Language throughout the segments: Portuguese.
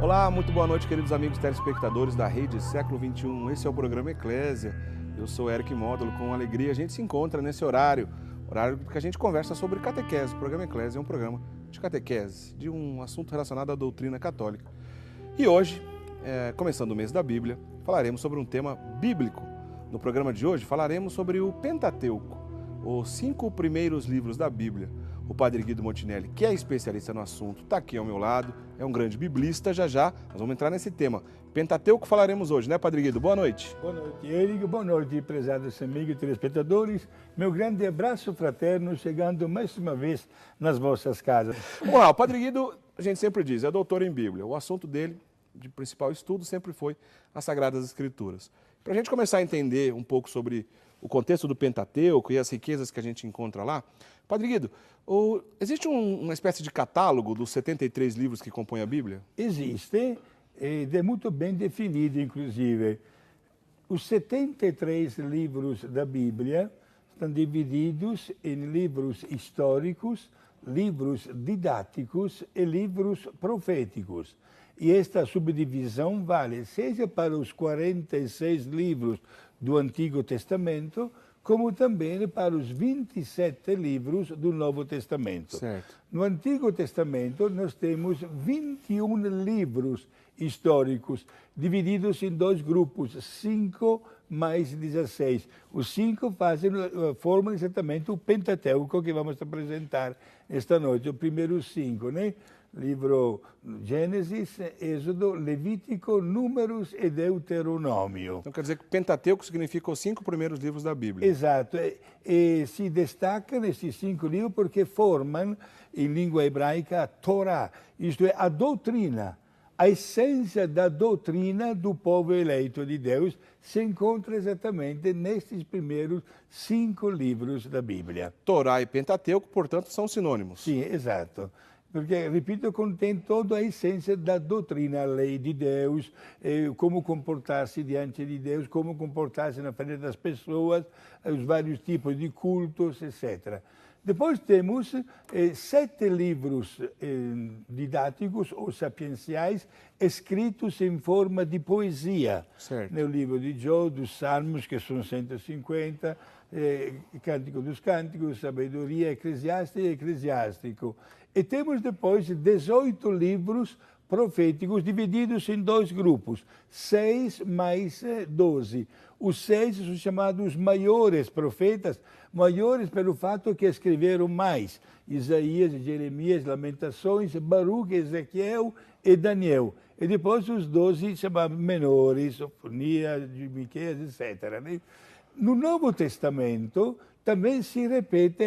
Olá, muito boa noite, queridos amigos telespectadores da Rede Século XXI. Esse é o programa Eclésia. Eu sou Eric Módulo, com alegria a gente se encontra nesse horário que a gente conversa sobre catequese. O programa Eclésia é um programa de catequese, de um assunto relacionado à doutrina católica. E hoje, começando o mês da Bíblia, falaremos sobre um tema bíblico. No programa de hoje falaremos sobre o Pentateuco, os 5 primeiros livros da Bíblia. O Padre Guido Montinelli, que é especialista no assunto, está aqui ao meu lado, é um grande biblista. Já nós vamos entrar nesse tema. Pentateuco falaremos hoje, né, Padre Guido? Boa noite. Boa noite, Eric. Boa noite, prezados amigos e telespectadores. Meu grande abraço fraterno chegando mais uma vez nas vossas casas. Vamos lá, o Padre Guido, a gente sempre diz, é doutor em Bíblia. O assunto dele, de principal estudo, sempre foi as Sagradas Escrituras. Para a gente começar a entender um pouco sobre o contexto do Pentateuco e as riquezas que a gente encontra lá, Padre Guido, existe uma espécie de catálogo dos 73 livros que compõem a Bíblia? Existe, é muito bem definido, inclusive. Os 73 livros da Bíblia estão divididos em livros históricos, livros didáticos e livros proféticos. E esta subdivisão vale seja para os 46 livros do Antigo Testamento, como também para os 27 livros do Novo Testamento. Certo. No Antigo Testamento, nós temos 21 livros históricos, divididos em 2 grupos, 5 mais 16. Os 5 formam exatamente o Pentateuco que vamos apresentar esta noite, os primeiros 5, né? Livro Gênesis, Êxodo, Levítico, Números e Deuteronômio. Então quer dizer que Pentateuco significa os 5 primeiros livros da Bíblia. Exato. E se destacam esses 5 livros porque formam, em língua hebraica, a Torá, isto é, a doutrina. A essência da doutrina do povo eleito de Deus se encontra exatamente nestes primeiros 5 livros da Bíblia. Torá e Pentateuco, portanto, são sinônimos. Sim, exato. Porque, repito, contém toda a essência da doutrina, a lei de Deus, como comportar-se diante de Deus, como comportar-se na frente das pessoas, os vários tipos de cultos, etc. Depois temos 7 livros didáticos ou sapienciais escritos em forma de poesia. Certo. No livro de Jó, dos Salmos, que são 150, Cântico dos Cânticos, Sabedoria Eclesiástica e Eclesiástico. E temos depois 18 livros proféticos divididos em 2 grupos, 6 mais 12. Os 6 são chamados maiores profetas, maiores pelo fato que escreveram mais. Isaías, Jeremias, Lamentações, Baruque, Ezequiel e Daniel. E depois os 12 chamados menores, Sofonia, Miqueias, etc. Né? No Novo Testamento também se repete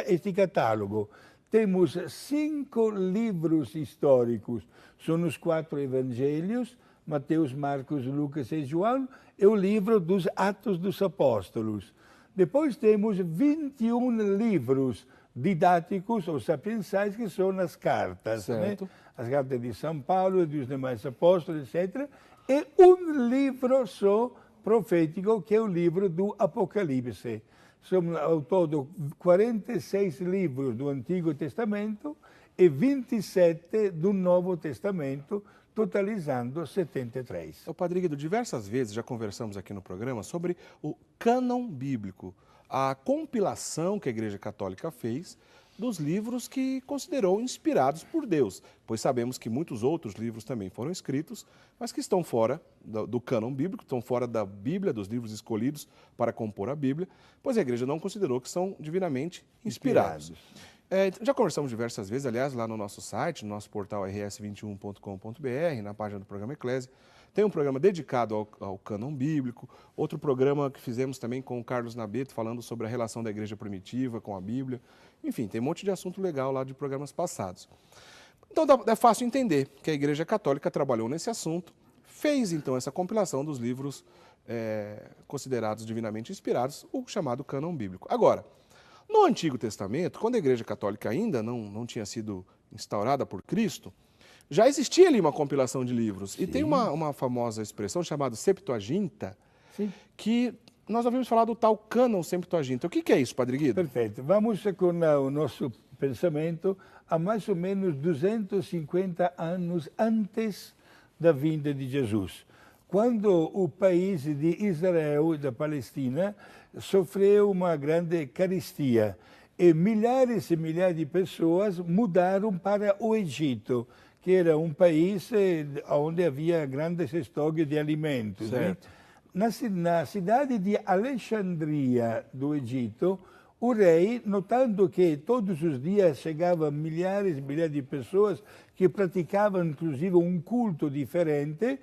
este catálogo. Temos 5 livros históricos, são os 4 evangelhos, Mateus, Marcos, Lucas e João, e o livro dos Atos dos Apóstolos. Depois temos 21 livros didáticos ou sapienciais, que são as cartas, né? As cartas de São Paulo, dos demais apóstolos, etc. E um livro só profético, que é o livro do Apocalipse. São, ao todo, 46 livros do Antigo Testamento e 27 do Novo Testamento, totalizando 73. O Padre Guido, diversas vezes já conversamos aqui no programa sobre o cânon bíblico, a compilação que a Igreja Católica fez dos livros que considerou inspirados por Deus, pois sabemos que muitos outros livros também foram escritos, mas que estão fora do cânon bíblico, estão fora da Bíblia, dos livros escolhidos para compor a Bíblia, pois a Igreja não considerou que são divinamente inspirados. Já conversamos diversas vezes, aliás, lá no nosso site, no nosso portal rs21.com.br, na página do programa Eclésia. Tem um programa dedicado ao cânon bíblico, outro programa que fizemos também com o Carlos Nabeto, falando sobre a relação da igreja primitiva com a Bíblia. Enfim, tem um monte de assunto legal lá de programas passados. Então é fácil entender que a Igreja Católica trabalhou nesse assunto, fez então essa compilação dos livros considerados divinamente inspirados, o chamado cânon bíblico. Agora, no Antigo Testamento, quando a Igreja Católica ainda não tinha sido instaurada por Cristo, já existia ali uma compilação de livros. Sim. E tem uma famosa expressão chamada Septuaginta, sim, que nós ouvimos falar do tal cânon Septuaginta. O que é isso, Padre Guido? Perfeito. Vamos com o nosso pensamento há mais ou menos 250 anos antes da vinda de Jesus, quando o país de Israel e da Palestina sofreu uma grande carestia e milhares de pessoas mudaram para o Egito, que era um país onde havia grandes estoques de alimentos. Né? Na cidade de Alexandria, do Egito, o rei, notando que todos os dias chegavam milhares de pessoas que praticavam inclusive um culto diferente,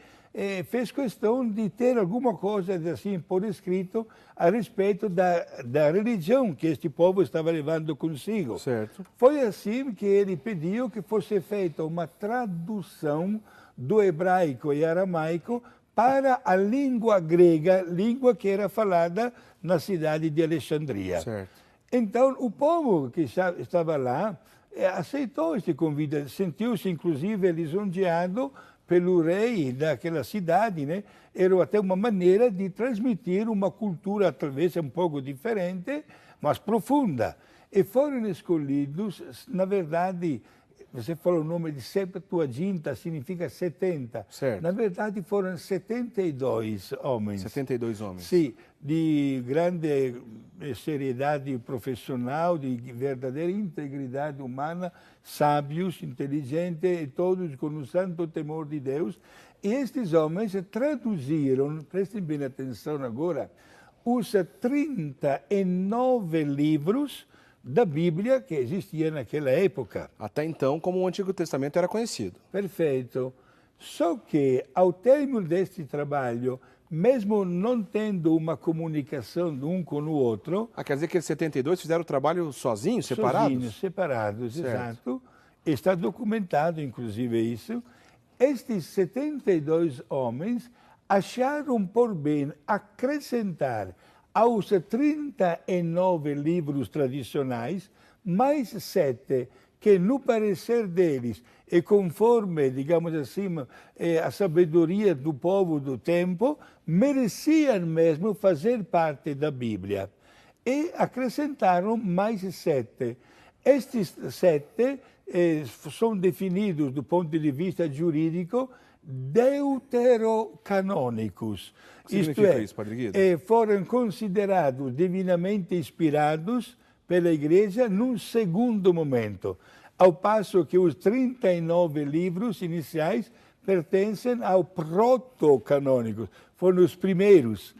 fez questão de ter alguma coisa assim por escrito a respeito da religião que este povo estava levando consigo. Certo. Foi assim que ele pediu que fosse feita uma tradução do hebraico e aramaico para a língua grega, língua que era falada na cidade de Alexandria. Certo. Então, o povo que estava lá aceitou este convite, sentiu-se inclusive lisonjeado pelo rei daquela cidade, né? Era até uma maneira de transmitir uma cultura talvez um pouco diferente, mas profunda. E foram escolhidos, na verdade, você falou o nome de Septuaginta, significa 70. Certo. Na verdade, foram 72 homens. 72 homens. Sim, de grande seriedade profissional, de verdadeira integridade humana, sábios, inteligentes e todos com um santo temor de Deus. E estes homens traduziram, prestem bem atenção agora, os 39 livros da Bíblia que existia naquela época. Até então, como o Antigo Testamento era conhecido. Perfeito. Só que, ao término deste trabalho, mesmo não tendo uma comunicação de um com o outro... Quer dizer que os 72 fizeram o trabalho sozinhos, separados? Sozinhos, separados, certo. Exato. Está documentado, inclusive, isso. Estes 72 homens acharam por bem acrescentar aos 39 livros tradicionais, mais 7 que, no parecer deles, e conforme, digamos assim, a sabedoria do povo do tempo, mereciam mesmo fazer parte da Bíblia. E acrescentaram mais 7. Estes 7 são definidos, do ponto de vista jurídico, deuterocanônicos. Isto é, isso, Padre Guido? Foram considerados divinamente inspirados pela Igreja num segundo momento, ao passo que os 39 livros iniciais pertencem ao protocanônico, foram os primeiros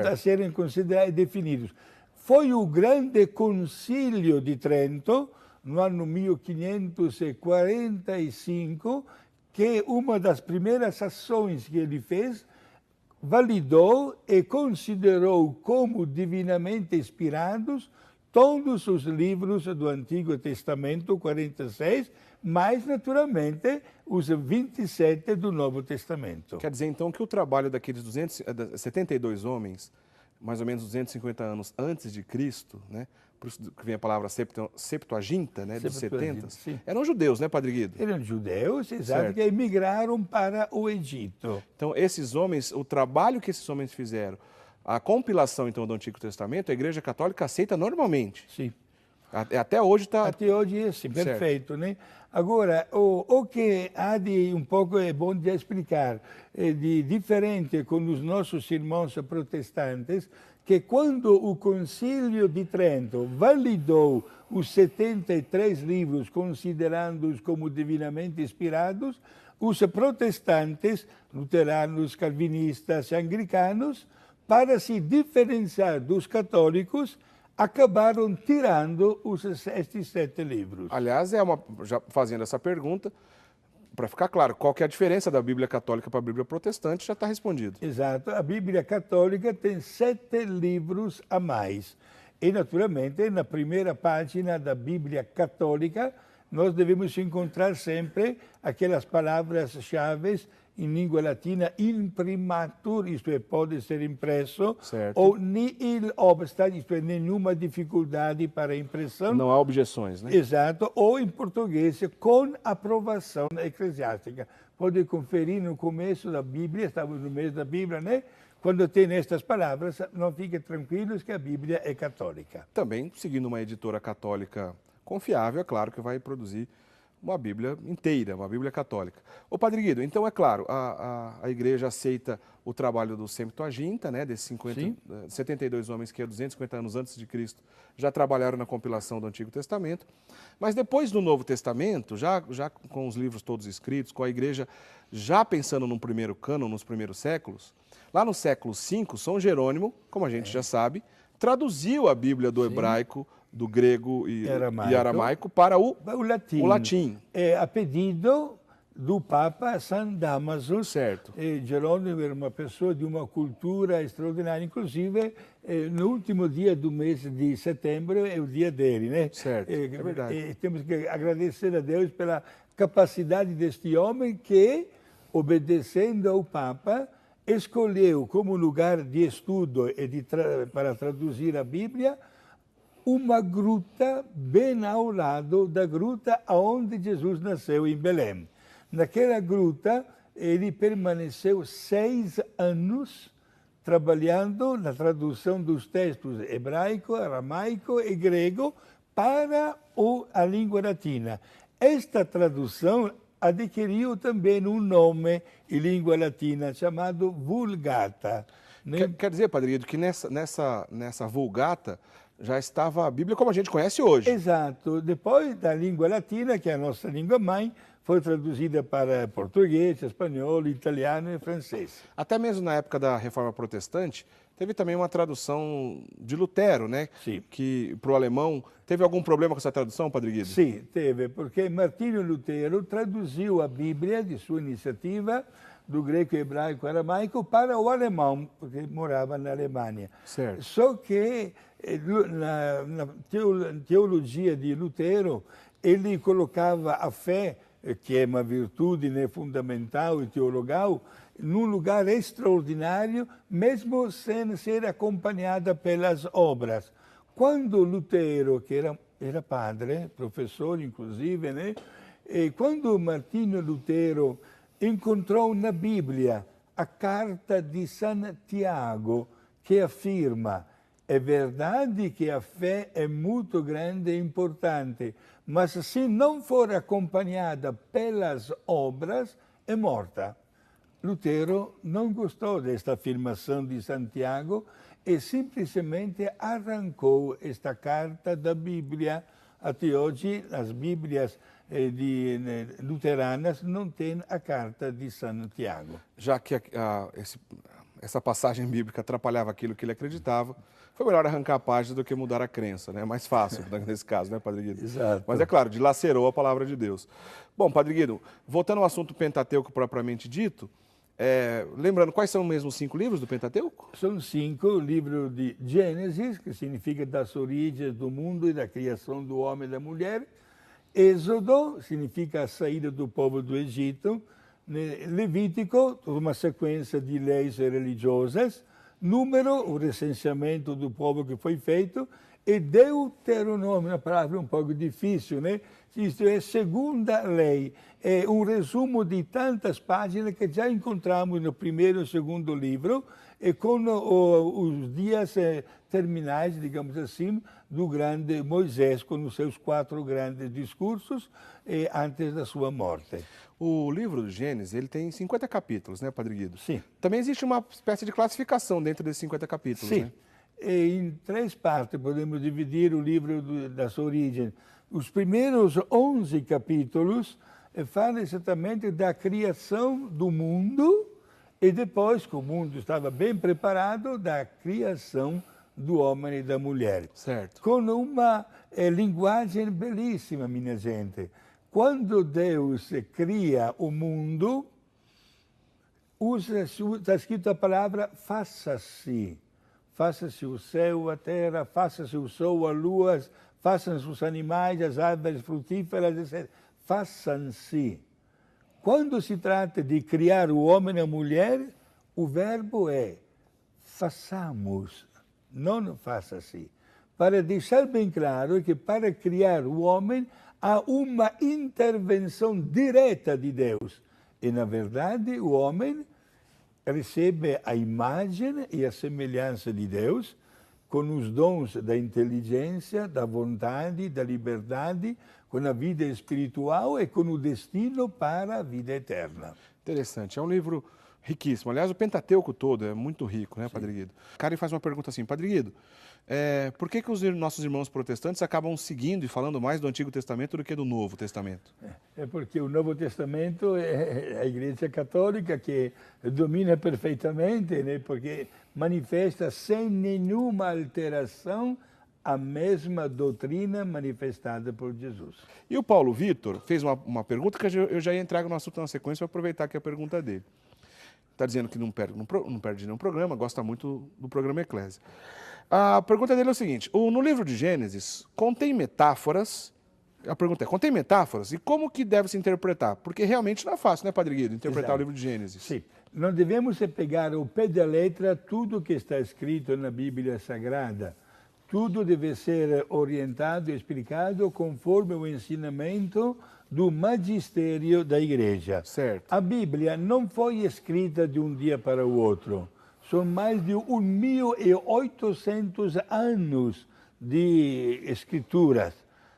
a serem considerados e definidos. Foi o grande concílio de Trento, no ano 1545, que uma das primeiras ações que ele fez, validou e considerou como divinamente inspirados todos os livros do Antigo Testamento, 46, mais, naturalmente, os 27 do Novo Testamento. Quer dizer, então, que o trabalho daqueles 72 homens, mais ou menos 250 anos antes de Cristo, né? Por isso que vem a palavra Septuaginta, né, dos 70, eram judeus, né, Padre Guido? Eram judeus, exato, que emigraram para o Egito. Então, esses homens, o trabalho que esses homens fizeram, a compilação, então, do Antigo Testamento, a Igreja Católica aceita normalmente. Sim. Até hoje está... Até hoje é assim, perfeito, né? Agora, o que há de um pouco é bom de explicar, de diferente com os nossos irmãos protestantes, que quando o Concílio de Trento validou os 73 livros, considerando-os como divinamente inspirados, os protestantes, luteranos, calvinistas e anglicanos, para se diferenciar dos católicos, acabaram tirando estes 7 livros. Aliás, já fazendo essa pergunta, para ficar claro, qual que é a diferença da Bíblia Católica para a Bíblia Protestante, já está respondido. Exato. A Bíblia Católica tem 7 livros a mais. E, naturalmente, na primeira página da Bíblia Católica, nós devemos encontrar sempre aquelas palavras-chave em língua latina, imprimatur, isto é, pode ser impresso, certo. Ou nihil obstat, isto é, nenhuma dificuldade para a impressão. Não há objeções, né? Exato, ou em português, com aprovação eclesiástica. Pode conferir no começo da Bíblia, estamos no mês da Bíblia, né? Quando tem estas palavras, não fiquem tranquilos que a Bíblia é católica. Também, seguindo uma editora católica confiável, é claro que vai produzir uma Bíblia inteira, uma Bíblia católica. Ô Padre Guido, então é claro, a igreja aceita o trabalho do Septuaginta, né, desses 72 homens que 250 anos antes de Cristo já trabalharam na compilação do Antigo Testamento, mas depois do Novo Testamento, já com os livros todos escritos, com a igreja já pensando num primeiro cânon, nos primeiros séculos, lá no século V, São Jerônimo, como a gente já sabe, traduziu a Bíblia do hebraico, do grego e aramaico para o latim. A pedido do Papa San Damaso. Certo. Jerônimo era uma pessoa de uma cultura extraordinária. Inclusive, no último dia do mês de setembro é o dia dele, né? Certo, é verdade. Temos que agradecer a Deus pela capacidade deste homem que, obedecendo ao Papa, escolheu como lugar de estudo e para traduzir a Bíblia uma gruta bem ao lado da gruta onde Jesus nasceu, em Belém. Naquela gruta, ele permaneceu 6 anos trabalhando na tradução dos textos hebraico, aramaico e grego para a língua latina. Esta tradução adquiriu também um nome em língua latina chamado Vulgata. Quer dizer, Padre Guido, que nessa Vulgata já estava a Bíblia como a gente conhece hoje. Exato. Depois da língua latina, que é a nossa língua mãe, foi traduzida para português, espanhol, italiano e francês. Até mesmo na época da Reforma Protestante, teve também uma tradução de Lutero, né? Sim. Que para o alemão, teve algum problema com essa tradução, Padre Guido? Sim, teve, porque Martinho Lutero traduziu a Bíblia de sua iniciativa do grego, hebraico, aramaico para o alemão, porque morava na Alemanha. Certo. Só que na teologia de Lutero, ele colocava a fé, que é uma virtude, né, fundamental e teologal, num lugar extraordinário, mesmo sem ser acompanhada pelas obras. Quando Lutero, que era padre, professor inclusive, né, e quando Martinho Lutero encontrou na Bíblia a carta de Santiago, que afirma: é verdade que a fé é muito grande e importante, mas se não for acompanhada pelas obras, é morta. Lutero não gostou desta afirmação de Santiago e simplesmente arrancou esta carta da Bíblia. Até hoje, as Bíblias luteranas não têm a carta de Santiago. Já que essa passagem bíblica atrapalhava aquilo que ele acreditava, foi melhor arrancar a página do que mudar a crença, né? É mais fácil nesse caso, né, Padre Guido? Exato. Mas é claro, dilacerou a palavra de Deus. Bom, Padre Guido, voltando ao assunto Pentateuco propriamente dito, lembrando, quais são mesmo os 5 livros do Pentateuco? São 5, o livro de Gênesis, que significa das origens do mundo e da criação do homem e da mulher. Êxodo, significa a saída do povo do Egito. Levítico, uma sequência de leis religiosas. Número, o recenseamento do povo que foi feito. E Deuteronômio, uma palavra um pouco difícil, né? Isto é a segunda lei. É um resumo de tantas páginas que já encontramos no primeiro e segundo livro, e com os dias terminais, digamos assim, do grande Moisés, com os seus 4 grandes discursos antes da sua morte. O livro do Gênesis, ele tem 50 capítulos, né, Padre Guido? Sim. Também existe uma espécie de classificação dentro desses 50 capítulos, Sim. né? Em 3 partes podemos dividir o livro das origens. Os primeiros 11 capítulos falam exatamente da criação do mundo e depois, que o mundo estava bem preparado, da criação do homem e da mulher. Certo. Com uma linguagem belíssima, minha gente. Quando Deus cria o mundo, está escrito a palavra faça-se. Faça-se o céu, a terra, faça-se o sol, a lua, façam-se os animais, as árvores frutíferas, etc. Façam-se. Quando se trata de criar o homem e a mulher, o verbo é façamos, não faça-se. Para deixar bem claro que para criar o homem há uma intervenção direta de Deus. E, na verdade, o homem recebe a imagem e a semelhança de Deus, com os dons da inteligência, da vontade, da liberdade, com a vida espiritual e com o destino para a vida eterna. Interessante. É um livro riquíssimo. Aliás, o Pentateuco todo é muito rico, né, Padre Guido? Karen faz uma pergunta assim, Padre Guido, por que os nossos irmãos protestantes acabam seguindo e falando mais do Antigo Testamento do que do Novo Testamento? É porque o Novo Testamento é a Igreja Católica que domina perfeitamente, né? Porque manifesta sem nenhuma alteração a mesma doutrina manifestada por Jesus. E o Paulo Vitor fez uma pergunta que eu já ia entrar no assunto na sequência para aproveitar que é a pergunta dele. Está dizendo que não perde nenhum programa, gosta muito do programa Eclésia. A pergunta dele é o seguinte, no livro de Gênesis contém metáforas, a pergunta é, contém metáforas e como que deve se interpretar? Porque realmente não é fácil, né, Padre Guido, interpretar Exato. o livro de Gênesis. Sim, não devemos pegar ao pé da letra tudo que está escrito na Bíblia Sagrada. Tudo deve ser orientado e explicado conforme o ensinamento do magistério da Igreja. Certo. A Bíblia não foi escrita de um dia para o outro. São mais de 1.800 anos de escrituras,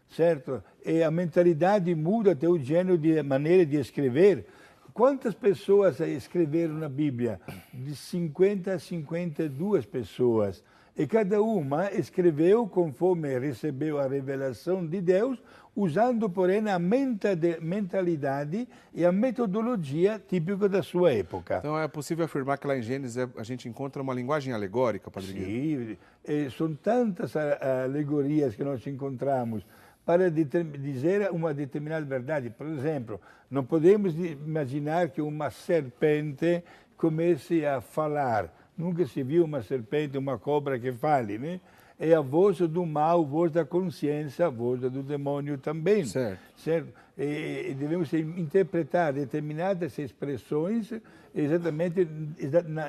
certo? E a mentalidade muda até o gênero de maneira de escrever. Quantas pessoas escreveram na Bíblia? De 50 a 52 pessoas. E cada uma escreveu conforme recebeu a revelação de Deus, usando, porém, a mentalidade e a metodologia típica da sua época. Então é possível afirmar que lá em Gênesis a gente encontra uma linguagem alegórica, Padre Guido? Sim, são tantas alegorias que nós encontramos para dizer uma determinada verdade. Por exemplo, não podemos imaginar que uma serpente comece a falar. Nunca se viu uma serpente, uma cobra que fale, né? É a voz do mal, a voz da consciência, a voz do demônio também. Certo. Certo? E devemos interpretar determinadas expressões exatamente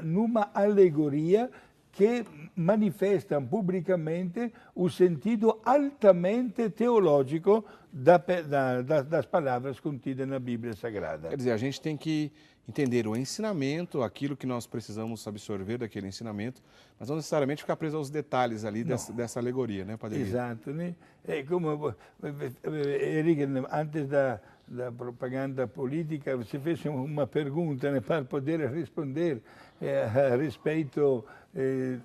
numa alegoria que manifestam publicamente o sentido altamente teológico das palavras contidas na Bíblia Sagrada. Quer dizer, a gente tem que entender o ensinamento, aquilo que nós precisamos absorver daquele ensinamento, mas não necessariamente ficar preso aos detalhes ali dessa alegoria, né, Padre Guido? Exato, né? É como, Eric, antes da propaganda política, você fez uma pergunta, né, para poder responder a respeito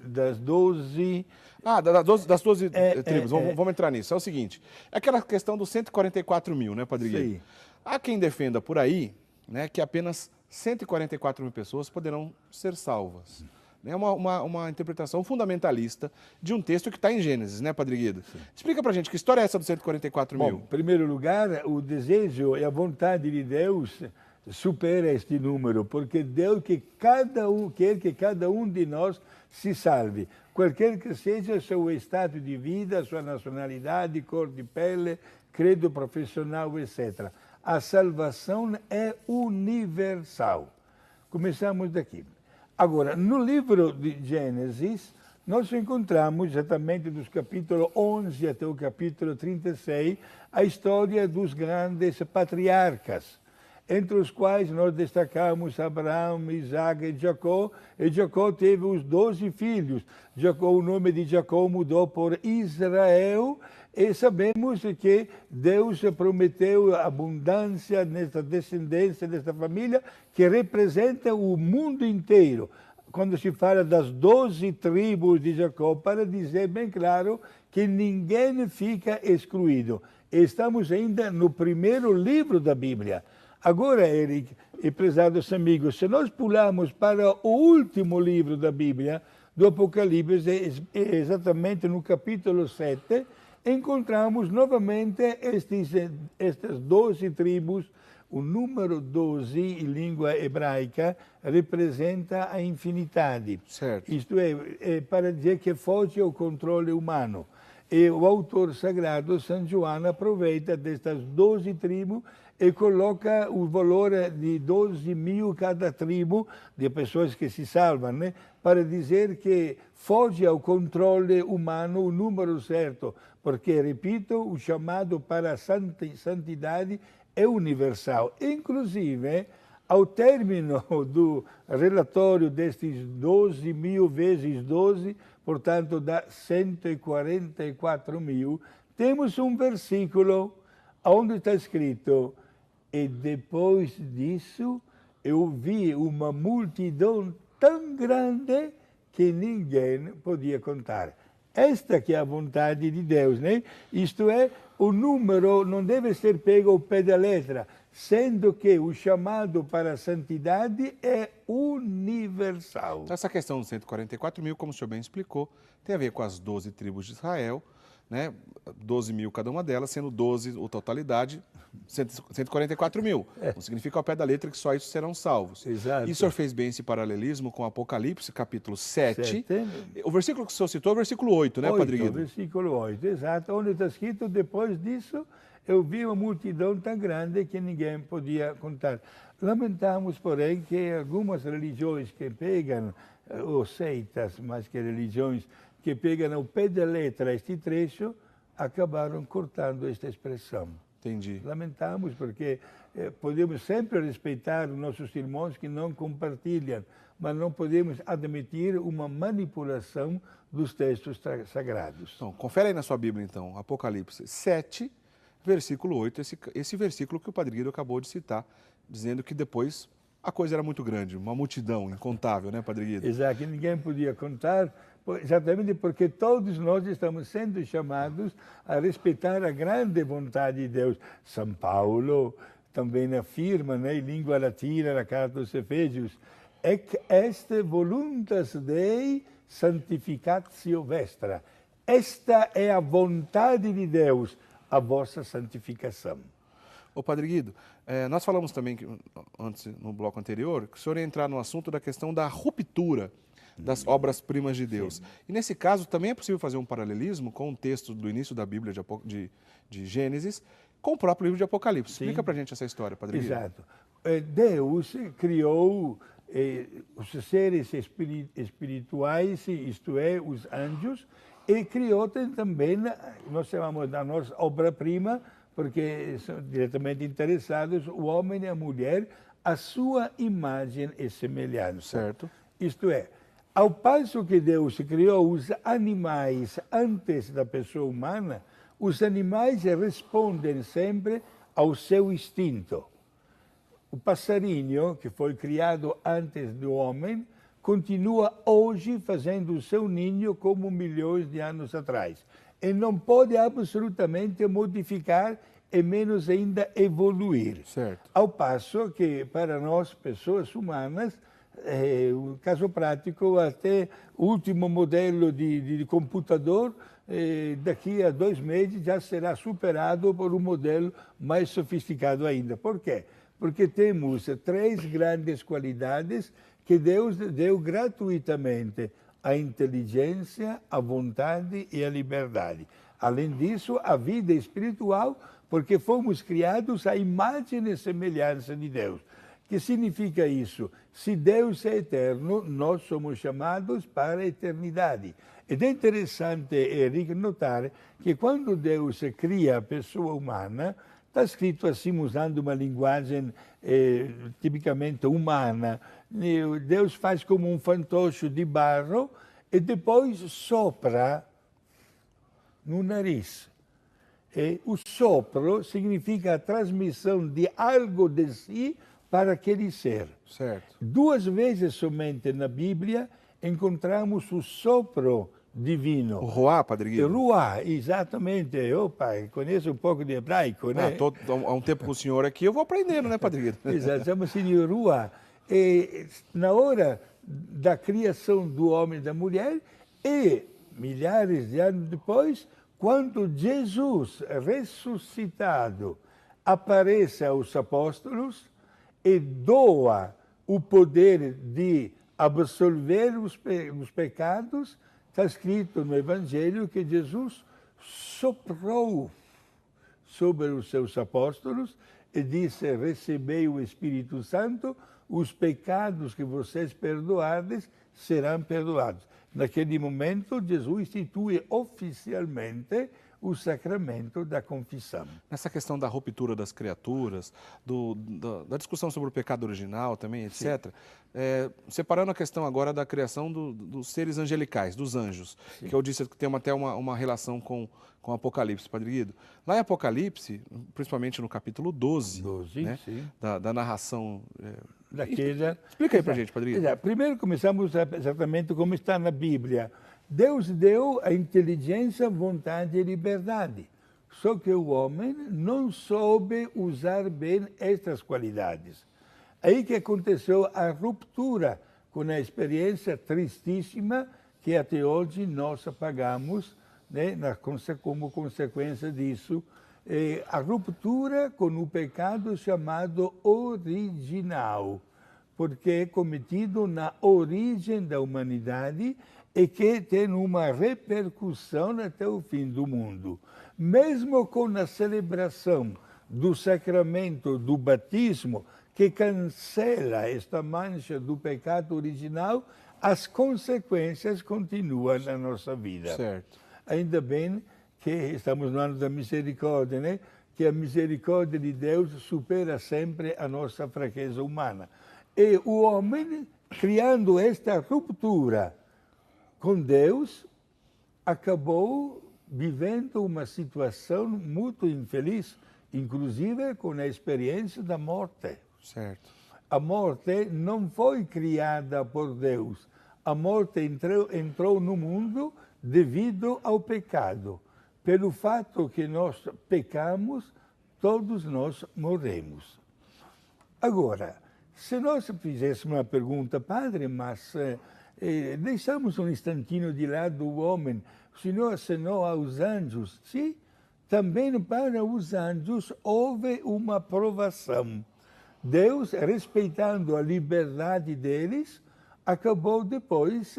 das 12... das 12 tribos, vamos entrar nisso. É o seguinte, é aquela questão dos 144 mil, né, Padre Guido? Sim. Há quem defenda por aí, né, que apenas 144 mil pessoas poderão ser salvas. É uma interpretação fundamentalista de um texto que está em Gênesis, né, Padre Guido? Sim. Explica pra gente, que história é essa dos 144 mil? Bom, em primeiro lugar, o desejo e a vontade de Deus supera este número, porque Deus quer que cada um de nós se salve, qualquer que seja o seu estado de vida, sua nacionalidade, cor de pele, credo profissional, etc. A salvação é universal. Começamos daqui. Agora, no livro de Gênesis, nós encontramos exatamente dos capítulos 11 até o capítulo 36 a história dos grandes patriarcas, entre os quais nós destacamos Abraão, Isaac e Jacó. E Jacó teve os 12 filhos. Jacó, o nome de Jacó mudou por Israel. E sabemos que Deus prometeu abundância nesta descendência, nesta família, que representa o mundo inteiro. Quando se fala das 12 tribos de Jacó, para dizer bem claro que ninguém fica excluído. Estamos ainda no primeiro livro da Bíblia. Agora, Eric e prezados amigos, se nós pularmos para o último livro da Bíblia, do Apocalipse, exatamente no capítulo 7, encontramos novamente estas 12 tribos. O número 12, em língua hebraica, representa a infinidade. Certo. Isto é para dizer que foge ao controle humano. E o autor sagrado, São João, aproveita destas 12 tribos e coloca o valor de 12 mil cada tribo, de pessoas que se salvam, né? Para dizer que foge ao controle humano o número certo, porque, repito, o chamado para a santidade é universal. Inclusive, Ao término do relatório destes 12 mil vezes 12, portanto dá 144 mil, temos um versículo onde está escrito: e depois disso eu vi uma multidão tão grande que ninguém podia contar. Esta que é a vontade de Deus, né? Isto é, o número não deve ser pego ao pé da letra, sendo que o chamado para a santidade é universal. Então, essa questão dos 144 mil, como o senhor bem explicou, tem a ver com as 12 tribos de Israel, né? 12 mil cada uma delas, sendo 12 a totalidade, 144 mil. Não significa ao pé da letra que só isso serão salvos. Exato. E o senhor fez bem esse paralelismo com Apocalipse, capítulo 7. O versículo que o senhor citou é o versículo 8, né, Padre Guido? Versículo 8, exato. Onde está escrito: depois disso, eu vi uma multidão tão grande que ninguém podia contar. Lamentamos, porém, que algumas religiões que pegam, ou seitas, mais que religiões, que pegam ao pé da letra este trecho, acabaram cortando esta expressão. Entendi. Lamentamos, porque podemos sempre respeitar os nossos irmãos que não compartilham, mas não podemos admitir uma manipulação dos textos sagrados. Então, confere aí na sua Bíblia, então, Apocalipse 7, versículo 8, esse versículo que o Padre Guido acabou de citar, dizendo que depois a coisa era muito grande, uma multidão incontável, né, Padre Guido? Exato, que ninguém podia contar, exatamente porque todos nós estamos sendo chamados a respeitar a grande vontade de Deus. São Paulo também afirma, né, em língua latina, na carta aos Efésios: ec est voluntas Dei sanctificatio vestra. Esta é a vontade de Deus, a vossa santificação. Ô, Padre Guido, nós falamos também, antes, no bloco anterior, que o senhor ia entrar no assunto da questão da ruptura das obras-primas de Deus. Sim. E nesse caso também é possível fazer um paralelismo com o texto do início da Bíblia de Gênesis, com o próprio livro de Apocalipse. Sim. Explica pra gente essa história, Padre Guido. Exato. Deus criou os seres espirituais, isto é, os anjos, e criou também, nós chamamos da nossa obra-prima, porque são diretamente interessados, o homem e a mulher, a sua imagem e semelhança. Certo. Isto é, ao passo que Deus criou os animais antes da pessoa humana, os animais respondem sempre ao seu instinto. O passarinho, que foi criado antes do homem, continua hoje fazendo o seu ninho como milhões de anos atrás. E não pode absolutamente modificar e menos ainda evoluir. Certo. Ao passo que, para nós, pessoas humanas, o caso prático, até o último modelo de computador, daqui a 2 meses já será superado por um modelo mais sofisticado ainda. Por quê? Porque temos 3 grandes qualidades que Deus deu gratuitamente: a inteligência, a vontade e a liberdade. Além disso, a vida espiritual, porque fomos criados à imagem e semelhança de Deus. O que significa isso? Se Deus é eterno, nós somos chamados para a eternidade. E é interessante, Henrique, notar que quando Deus cria a pessoa humana, está escrito assim, usando uma linguagem tipicamente humana. Deus faz como um fantoche de barro e depois sopra no nariz. E o sopro significa a transmissão de algo de si para aquele ser. Certo. 2 vezes somente na Bíblia encontramos o sopro divino. O Ruá, Padre Guido? O Ruá, exatamente. Opa, conheço um pouco de hebraico, né? Há um tempo com o senhor aqui, eu vou aprendendo, né, Padre Guido? Exato, chama-se de Ruá. E na hora da criação do homem e da mulher, e milhares de anos depois, quando Jesus ressuscitado aparece aos apóstolos e doa o poder de absolver os pecados, está escrito no Evangelho que Jesus soprou sobre os seus apóstolos e disse: recebei o Espírito Santo, os pecados que vocês perdoardes serão perdoados. Naquele momento, Jesus institui oficialmente o sacramento da confissão. Nessa questão da ruptura das criaturas, da discussão sobre o pecado original também, etc., separando a questão agora da criação dos seres angelicais, dos anjos, sim, que eu disse que tem até uma relação com Apocalipse, Padre Guido. Lá em Apocalipse, principalmente no capítulo 12, né, da narração... Explica aí para a gente, Padre Guido. Primeiro começamos exatamente como está na Bíblia. Deus deu a inteligência, vontade e liberdade. Só que o homem não soube usar bem estas qualidades. Aí que aconteceu a ruptura com a experiência tristíssima que até hoje nós pagamos, né, como consequência disso, a ruptura com o pecado chamado original, porque é cometido na origem da humanidade e que tem uma repercussão até o fim do mundo. Mesmo com a celebração do sacramento do batismo, que cancela esta mancha do pecado original, as consequências continuam na nossa vida. Certo. Ainda bem que estamos no ano da misericórdia, né? Que a misericórdia de Deus supera sempre a nossa fraqueza humana. E o homem, criando esta ruptura com Deus, acabou vivendo uma situação muito infeliz, inclusive com a experiência da morte. Certo. A morte não foi criada por Deus. A morte entrou no mundo devido ao pecado. Pelo fato que nós pecamos, todos nós morremos. Agora, se nós fizéssemos uma pergunta, padre, mas deixamos um instantinho de lado o homem, o Senhor acenou aos anjos. Sim, também para os anjos houve uma provação. Deus, respeitando a liberdade deles, acabou depois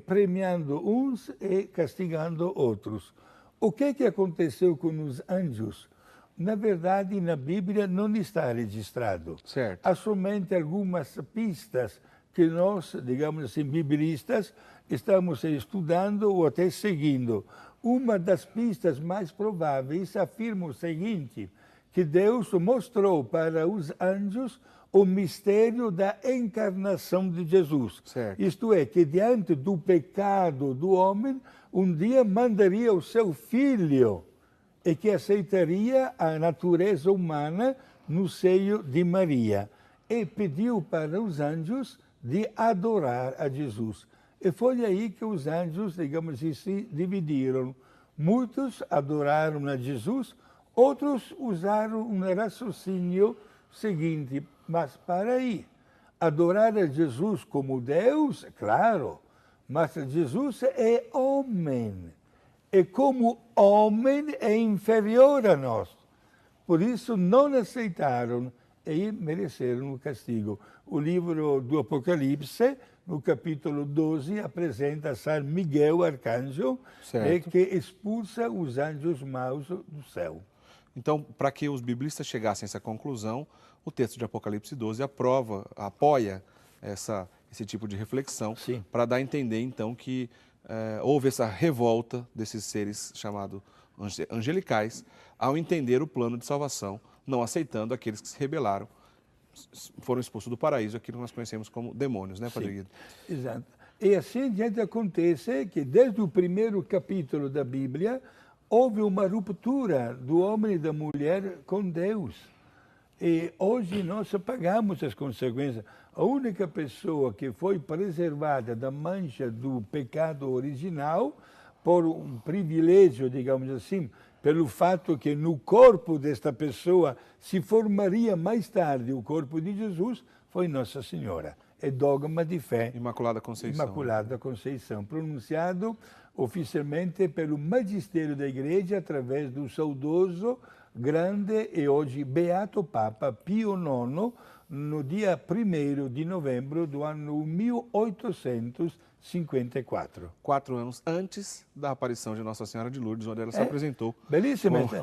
premiando uns e castigando outros. O que aconteceu com os anjos? Na verdade, na Bíblia não está registrado. Certo. Há somente algumas pistas que nós, digamos assim, biblistas, estamos estudando ou até seguindo. Uma das pistas mais prováveis afirma o seguinte, que Deus mostrou para os anjos o mistério da encarnação de Jesus. Certo. Isto é, que diante do pecado do homem, um dia mandaria o seu filho e que aceitaria a natureza humana no seio de Maria. E pediu para os anjos de adorar a Jesus. E foi aí que os anjos, digamos assim, se dividiram. Muitos adoraram a Jesus, outros usaram um raciocínio seguinte, mas para aí, adorar a Jesus como Deus, claro, mas Jesus é homem. E como homem é inferior a nós. Por isso não aceitaram e mereceram o castigo. O livro do Apocalipse, no capítulo 12, apresenta São Miguel, arcanjo, que expulsa os anjos maus do céu. Então, para que os biblistas chegassem a essa conclusão, o texto de Apocalipse 12 apoia esse tipo de reflexão, para dar a entender, então, que houve essa revolta desses seres chamados angelicais ao entender o plano de salvação, não aceitando aqueles que se rebelaram, foram expulsos do paraíso, aquilo que nós conhecemos como demônios, né, Padre Guido? Exato. E assim diante acontece que desde o primeiro capítulo da Bíblia houve uma ruptura do homem e da mulher com Deus. E hoje nós pagamos as consequências. A única pessoa que foi preservada da mancha do pecado original, por um privilégio, digamos assim, pelo fato que no corpo desta pessoa se formaria mais tarde o corpo de Jesus, foi Nossa Senhora. É dogma de fé. Imaculada Conceição. Imaculada Conceição, pronunciado oficialmente pelo magistério da Igreja através do saudoso, grande e hoje beato Papa Pio IX, no dia 1º de novembro do ano 1854. 4 anos antes da aparição de Nossa Senhora de Lourdes, onde ela se apresentou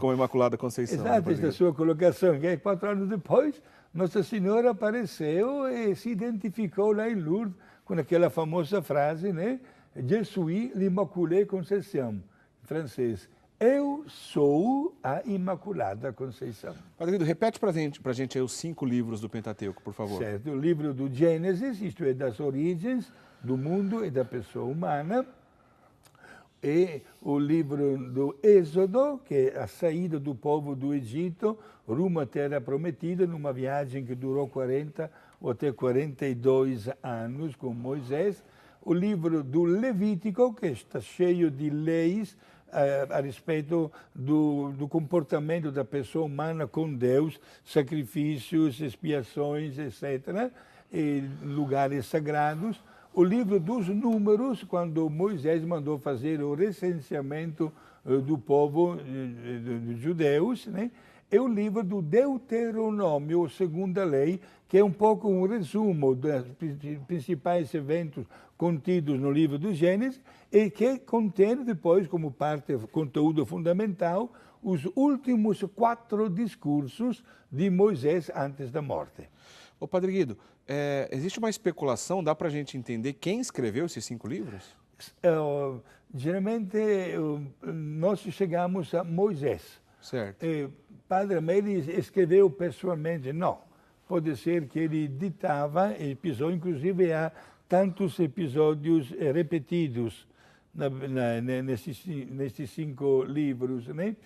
como Imaculada Conceição. Exato, esta sua colocação, que 4 anos depois, Nossa Senhora apareceu e se identificou lá em Lourdes com aquela famosa frase, né? Je suis l'Immaculée Conception, em francês. Eu sou a Imaculada Conceição. Padre Guido, repete para gente aí os 5 livros do Pentateuco, por favor. Certo, o livro do Gênesis, isto é, das origens do mundo e da pessoa humana, e o livro do Êxodo, que é a saída do povo do Egito rumo à Terra Prometida, numa viagem que durou 40 ou até 42 anos com Moisés. O livro do Levítico, que está cheio de leis a respeito do comportamento da pessoa humana com Deus, sacrifícios, expiações, etc., e lugares sagrados. O livro dos Números, quando Moisés mandou fazer o recenseamento do povo dos judeus, né? E o livro do Deuteronômio, segunda lei, que é um pouco um resumo dos principais eventos contidos no livro do Gênesis e que contém depois, como parte, conteúdo fundamental, os últimos 4 discursos de Moisés antes da morte. Ô, Padre Guido, existe uma especulação, dá para a gente entender quem escreveu esses 5 livros? Geralmente, nós chegamos a Moisés. Certo. Padre Amélie escreveu pessoalmente, não. Pode ser que ele ditava episódios, inclusive há tantos episódios repetidos nesses 5 livros, né?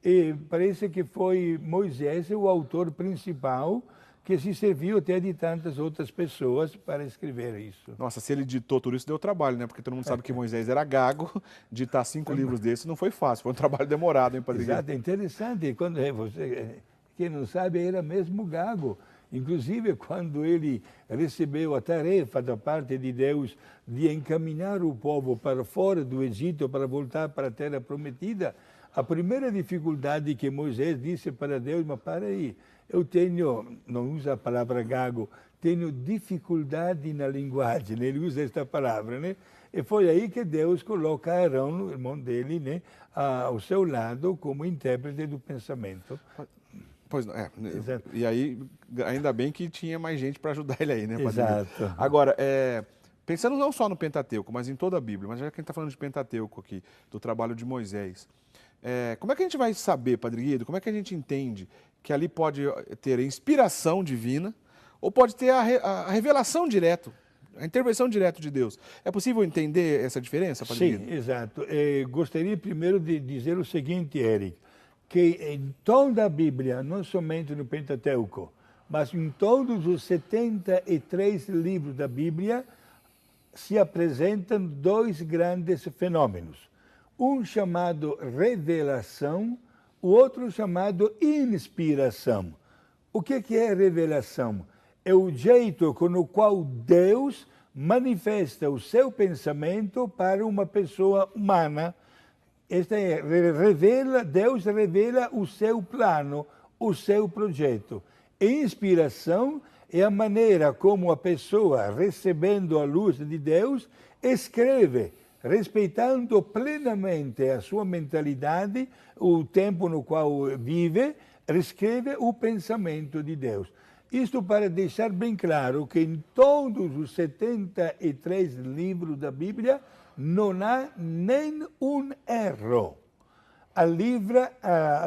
E parece que foi Moisés o autor principal que se serviu até de tantas outras pessoas para escrever isso. Nossa, se ele ditou tudo isso, deu trabalho, né? Porque todo mundo sabe que Moisés era gago, ditar 5 livros desses não foi fácil, foi um trabalho demorado, hein, Padre Guido? Exato, é interessante. Quando quem não sabe, era mesmo gago. Inclusive, quando ele recebeu a tarefa da parte de Deus de encaminhar o povo para fora do Egito, para voltar para a Terra Prometida, a primeira dificuldade que Moisés disse para Deus, mas para aí, eu tenho, não usa a palavra gago, tenho dificuldade na linguagem, né? Ele usa esta palavra, né? E foi aí que Deus coloca Arão, o irmão dele, né, ao seu lado como intérprete do pensamento. Pois não, Exato. E aí, ainda bem que tinha mais gente para ajudar ele aí, né, Padre Exato. Guido? Agora, pensando não só no Pentateuco, mas em toda a Bíblia, mas já que a gente está falando de Pentateuco aqui, do trabalho de Moisés, como é que a gente vai saber, Padre Guido, como é que a gente entende que ali pode ter a inspiração divina ou pode ter a revelação direta, a intervenção direta de Deus? É possível entender essa diferença, Padre Guido? Sim, exato. Gostaria primeiro de dizer o seguinte, Eric, que em toda a Bíblia, não somente no Pentateuco, mas em todos os 73 livros da Bíblia, se apresentam 2 grandes fenômenos. Um chamado revelação, o outro chamado inspiração. O que é revelação? É o jeito com o qual Deus manifesta o seu pensamento para uma pessoa humana. Deus revela o seu plano, o seu projeto. E inspiração é a maneira como a pessoa, recebendo a luz de Deus, escreve, respeitando plenamente a sua mentalidade, o tempo no qual vive, escreve o pensamento de Deus. Isto para deixar bem claro que em todos os 73 livros da Bíblia não há nem um erro. A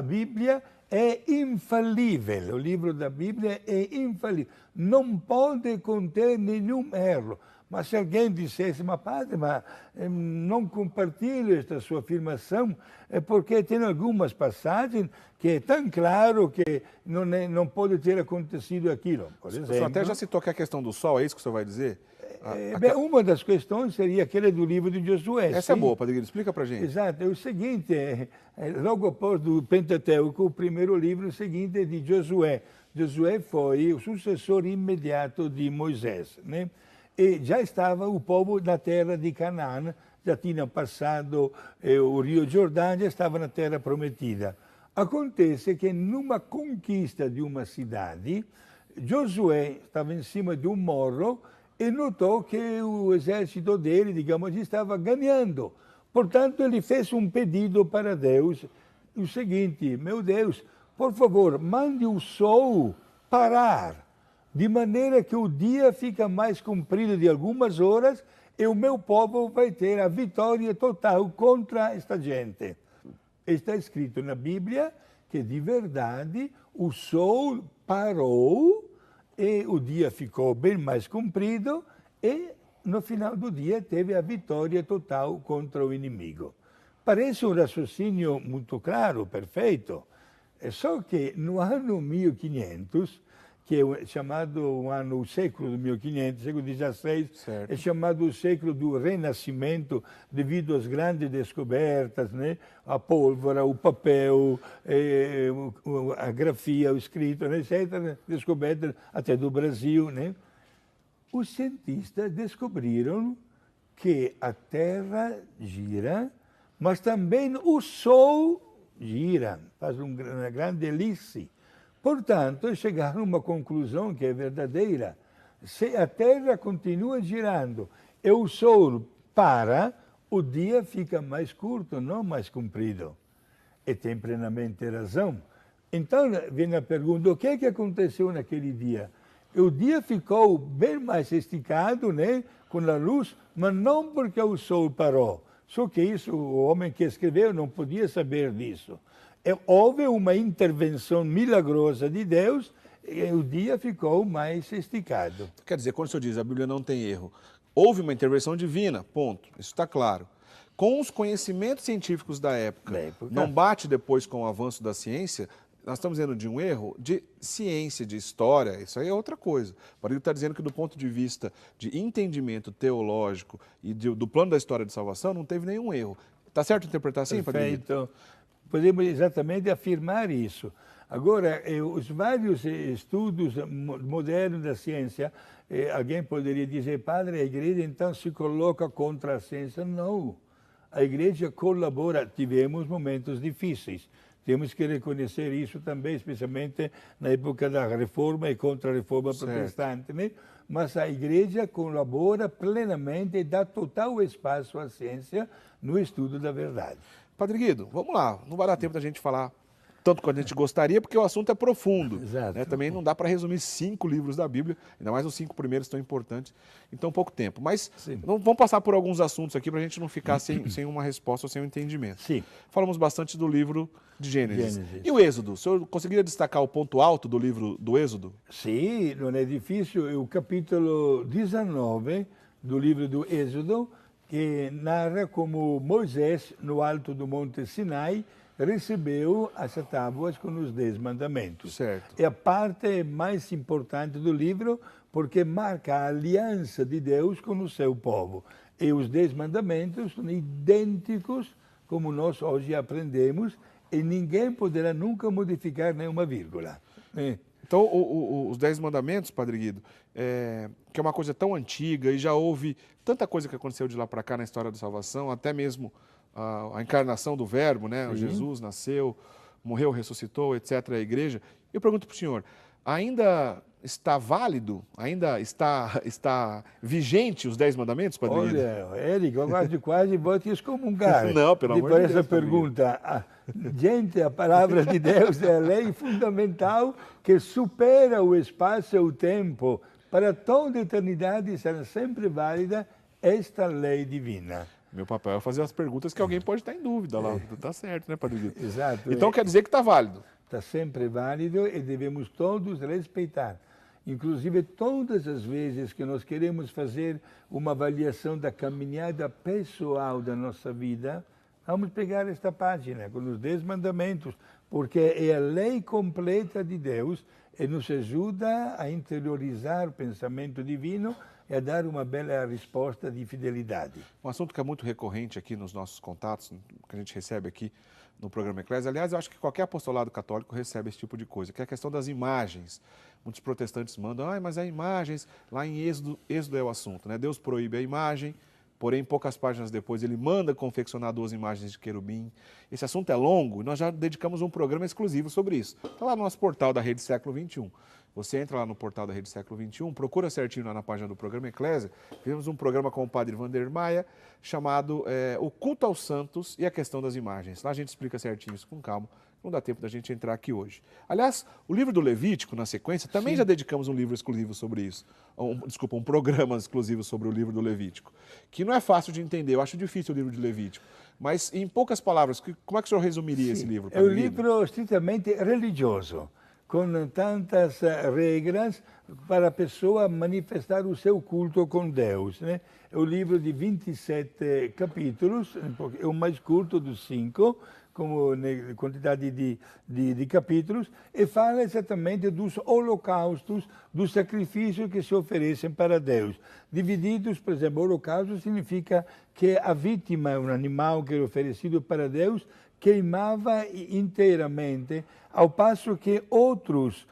Bíblia é infalível, o livro da Bíblia é infalível, não pode conter nenhum erro. Mas se alguém dissesse, mas padre, não compartilho esta sua afirmação, é porque tem algumas passagens que é tão claro que não pode ter acontecido aquilo. Por exemplo, o senhor até já citou que a questão do sol, é isso que o senhor vai dizer? Uma das questões seria aquela do livro de Josué. Essa é boa, Padre Guido, explica pra gente. Exato, é o seguinte, logo após do Pentateuco, o primeiro livro seguinte é de Josué. Josué foi o sucessor imediato de Moisés, né? E já estava o povo na terra de Canaã, já tinha passado o Rio Jordão, já estava na terra prometida. Acontece que numa conquista de uma cidade, Josué estava em cima de um morro e notou que o exército dele, digamos, estava ganhando. Portanto, ele fez um pedido para Deus, o seguinte: meu Deus, por favor, mande o sol parar, de maneira que o dia fica mais comprido de algumas horas e o meu povo vai ter a vitória total contra esta gente. Está escrito na Bíblia que, de verdade, o sol parou e o dia ficou bem mais comprido e, no final do dia, teve a vitória total contra o inimigo. Parece um raciocínio muito claro, perfeito. É só que no ano 1500, que é chamado o século do 1500, século XVI, Certo. é chamado o século do Renascimento, devido às grandes descobertas, né? A pólvora, o papel, a grafia, o escrito, etc., descobertas até do Brasil, né? Os cientistas descobriram que a Terra gira, mas também o Sol gira, faz uma grande elipse. Portanto, chegaram a uma conclusão que é verdadeira. Se a Terra continua girando e o Sol para, o dia fica mais curto, não mais comprido. E tem plenamente razão. Então, vem a pergunta, o que é que aconteceu naquele dia? O dia ficou bem mais esticado, né, com a luz, mas não porque o Sol parou. Só que isso, o homem que escreveu não podia saber disso. Houve uma intervenção milagrosa de Deus e o dia ficou mais esticado. Quer dizer, quando o senhor diz a Bíblia não tem erro, houve uma intervenção divina, ponto. Isso está claro. Com os conhecimentos científicos da época, não bate depois com o avanço da ciência, nós estamos dizendo de um erro de ciência, de história, isso aí é outra coisa. O Padre está dizendo que do ponto de vista de entendimento teológico e do plano da história de salvação, não teve nenhum erro. Está certo interpretar assim, Padre? Perfeito. Podemos exatamente afirmar isso. Agora, os vários estudos modernos da ciência, alguém poderia dizer, padre, a igreja então se coloca contra a ciência. Não. A igreja colabora. Tivemos momentos difíceis. Temos que reconhecer isso também, especialmente na época da Reforma e contra-reforma protestante, né? Mas a igreja colabora plenamente e dá total espaço à ciência no estudo da verdade. Padre Guido, vamos lá, não vai dar tempo da gente falar tanto quanto a gente gostaria, porque o assunto é profundo. Exato. Né? Também não dá para resumir 5 livros da Bíblia, ainda mais os 5 primeiros tão importantes, em tão pouco tempo. Mas vamos passar por alguns assuntos aqui para a gente não ficar sem uma resposta ou sem um entendimento. Sim. Falamos bastante do livro de Gênesis. E o Êxodo? O senhor conseguiria destacar o ponto alto do livro do Êxodo? Sim, não é difícil. É o capítulo 19 do livro do Êxodo, que narra como Moisés, no alto do Monte Sinai, recebeu as tábuas com os 10 mandamentos. Certo. É a parte mais importante do livro, porque marca a aliança de Deus com o seu povo. E os 10 mandamentos são idênticos, como nós hoje aprendemos, e ninguém poderá nunca modificar nenhuma vírgula. Então, os 10 mandamentos, Padre Guido, que é uma coisa tão antiga e já houve tanta coisa que aconteceu de lá para cá na história da salvação, até mesmo a encarnação do Verbo, né? Sim. Jesus nasceu, morreu, ressuscitou, etc., a igreja. Eu pergunto para o senhor, ainda está válido, ainda está vigente os 10 mandamentos, Padre Guido? Olha, Érico, eu quase vou te excomungar. Não, pelo amor de Deus. Por essa pergunta. Gente, a palavra de Deus é a lei fundamental que supera o espaço e o tempo. Para toda a eternidade será sempre válida esta lei divina. Meu papel é fazer as perguntas que alguém pode estar em dúvida lá. Tá certo, né, Padre Guido? Exato. Então quer dizer que está válido. Está sempre válido e devemos todos respeitar. Inclusive, todas as vezes que nós queremos fazer uma avaliação da caminhada pessoal da nossa vida, vamos pegar esta página com os 10 mandamentos, porque é a lei completa de Deus e nos ajuda a interiorizar o pensamento divino e a dar uma bela resposta de fidelidade. Um assunto que é muito recorrente aqui nos nossos contatos, que a gente recebe aqui no programa Eclésia. Aliás, eu acho que qualquer apostolado católico recebe esse tipo de coisa, que é a questão das imagens. Muitos protestantes mandam, mas as imagens, lá em Êxodo é o assunto, né? Deus proíbe a imagem, porém, poucas páginas depois, ele manda confeccionar 2 imagens de querubim. Esse assunto é longo, nós já dedicamos um programa exclusivo sobre isso. Está lá no nosso portal da Rede Século XXI. Você entra lá no portal da Rede Século XXI, procura certinho lá na página do programa Eclésia. Fizemos um programa com o padre Vander Maia, chamado O Culto aos Santos e a Questão das Imagens. Lá a gente explica certinho isso com calma, não dá tempo da gente entrar aqui hoje. Aliás, o livro do Levítico, na sequência, também já dedicamos um livro exclusivo sobre isso. Um programa exclusivo sobre o livro do Levítico, que não é fácil de entender, eu acho difícil o livro de Levítico. Mas, em poucas palavras, como é que o senhor resumiria esse livro? É um livro estritamente religioso, com tantas regras para a pessoa manifestar o seu culto com Deus, né? É um livro de 27 capítulos, é o mais curto dos 5, como na quantidade de capítulos, e fala exatamente dos holocaustos, dos sacrifícios que se oferecem para Deus. Divididos, por exemplo, holocausto significa que a vítima, um animal que era oferecido para Deus, queimava inteiramente, ao passo que outros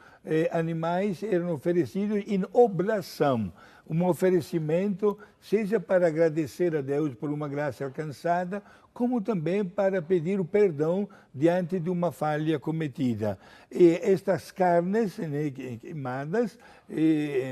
animais eram oferecidos em oblação, um oferecimento, seja para agradecer a Deus por uma graça alcançada, como também para pedir o perdão diante de uma falha cometida. E estas carnes, né, queimadas,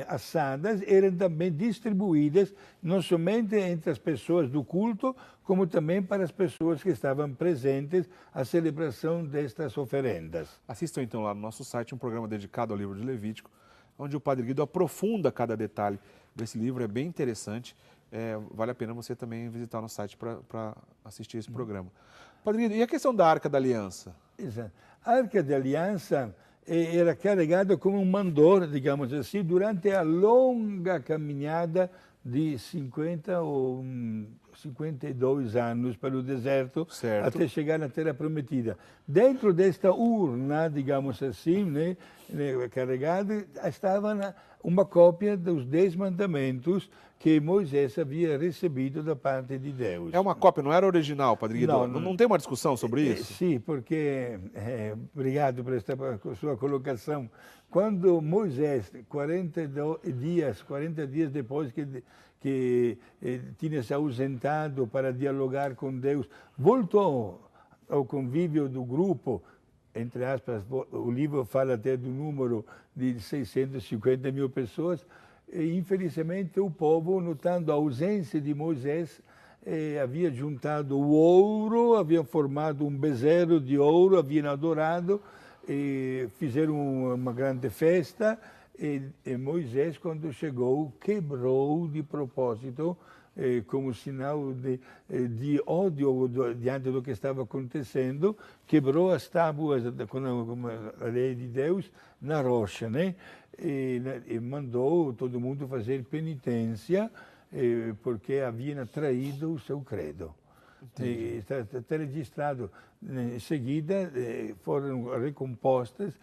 assadas, eram também distribuídas não somente entre as pessoas do culto, como também para as pessoas que estavam presentes à celebração destas oferendas. Assistam então lá no nosso site um programa dedicado ao livro de Levítico, onde o Padre Guido aprofunda cada detalhe desse livro, é bem interessante. Vale a pena você também visitar o nosso site para assistir esse programa. Padre Guido, e a questão da Arca da Aliança? Exato. A Arca da Aliança era carregada como um mandor, digamos assim, durante a longa caminhada de 50 ou 52 anos pelo deserto, certo, até chegar na Terra Prometida. Dentro desta urna, digamos assim, né, carregada, estava uma cópia dos 10 mandamentos que Moisés havia recebido da parte de Deus. É uma cópia, não era original, Padre Guido? Não tem uma discussão sobre isso? Sim, porque, obrigado por esta sua colocação, quando Moisés, 40 dias depois que tinha se ausentado para dialogar com Deus, voltou ao convívio do grupo, entre aspas, o livro fala até do número de 650 mil pessoas, e infelizmente o povo, notando a ausência de Moisés, havia juntado o ouro, havia formado um bezerro de ouro, haviam adorado, fizeram uma grande festa, e Moisés, quando chegou, quebrou de propósito, como sinal de ódio diante do que estava acontecendo, quebrou as tábuas com a lei de Deus na rocha, né? E mandou todo mundo fazer penitência, porque haviam traído o seu credo. Está registrado. Em seguida, foram recompostas,